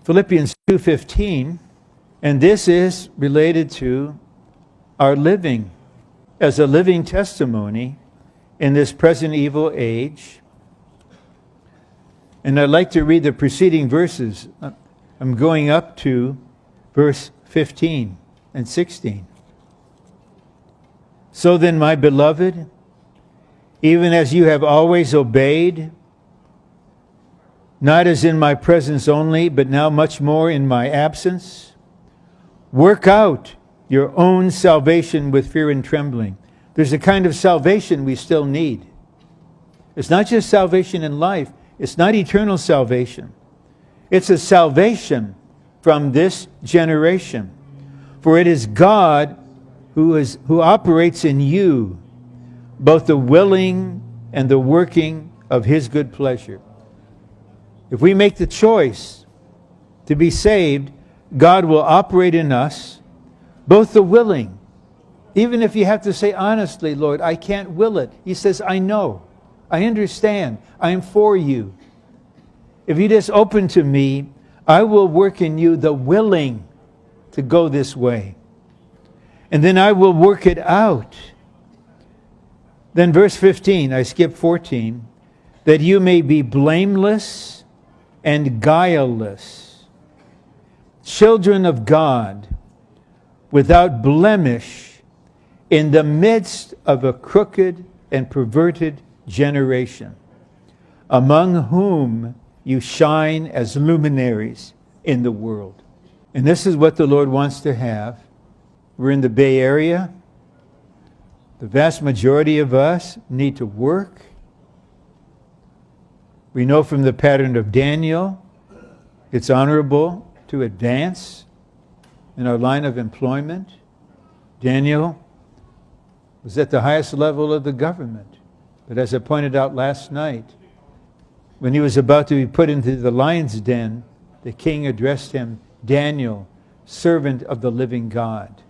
Philippians 2:15, and this is related to our living as a living testimony in this present evil age. And I'd like to read the preceding verses. I'm going up to verse 15 and 16. So then, my beloved, even as you have always obeyed, not as in my presence only, but now much more in my absence, work out your own salvation with fear and trembling. There's a kind of salvation we still need. It's not just salvation in life. It's not eternal salvation. It's a salvation from this generation. For it is God who operates in you both the willing and the working of His good pleasure. If we make the choice to be saved, God will operate in us both the willing. Even if you have to say honestly, Lord, I can't will it. He says, I know. I understand. I am for you. If you just open to me, I will work in you the willing to go this way. And then I will work it out. Then verse 15, I skipped 14, that you may be blameless and guileless, children of God, without blemish, in the midst of a crooked and perverted generation, among whom you shine as luminaries in the world. And this is what the Lord wants to have. We're in the Bay Area. The vast majority of us need to work. We know from the pattern of Daniel, it's honorable to advance in our line of employment. Daniel was at the highest level of the government. But as I pointed out last night, when he was about to be put into the lion's den, the king addressed him, Daniel, servant of the living God.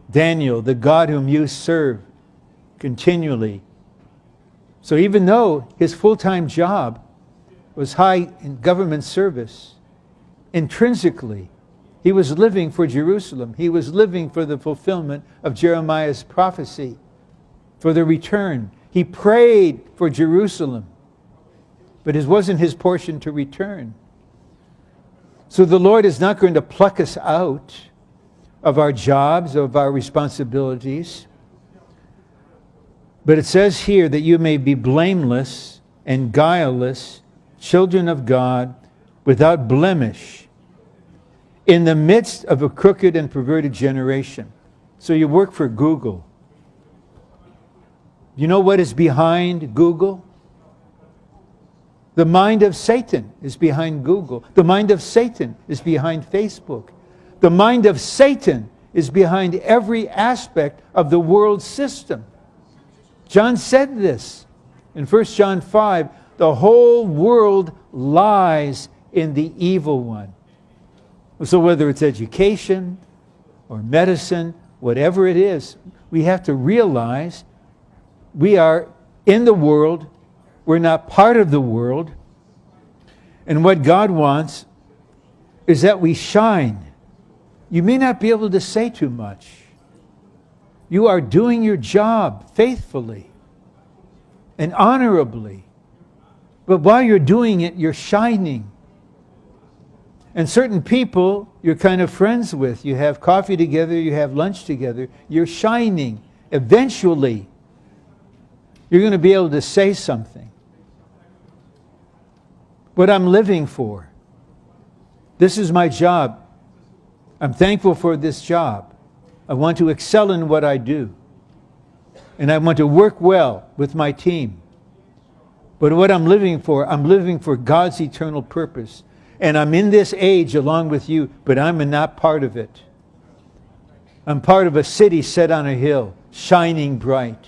Daniel, the God whom you serve continually. So even though his full-time job was high in government service, intrinsically, he was living for Jerusalem. He was living for the fulfillment of Jeremiah's prophecy, for the return. He prayed for Jerusalem, but it wasn't his portion to return. So the Lord is not going to pluck us out of our jobs, of our responsibilities. But it says here that you may be blameless and guileless, children of God, without blemish, in the midst of a crooked and perverted generation. So you work for Google. You know what is behind Google? The mind of Satan is behind Google. The mind of Satan is behind Facebook. The mind of Satan is behind every aspect of the world system. John said this in 1 John 5, the whole world lies in the evil one. So whether it's education or medicine, whatever it is, we have to realize we are in the world. We're not part of the world. And what God wants is that we shine. You may not be able to say too much. You are doing your job faithfully and honorably. But while you're doing it, you're shining. And certain people you're kind of friends with, you have coffee together, you have lunch together, you're shining. Eventually, you're going to be able to say something. What I'm living for. This is my job. I'm thankful for this job. I want to excel in what I do. And I want to work well with my team. But what I'm living for God's eternal purpose. And I'm in this age along with you, but I'm not part of it. I'm part of a city set on a hill, shining bright.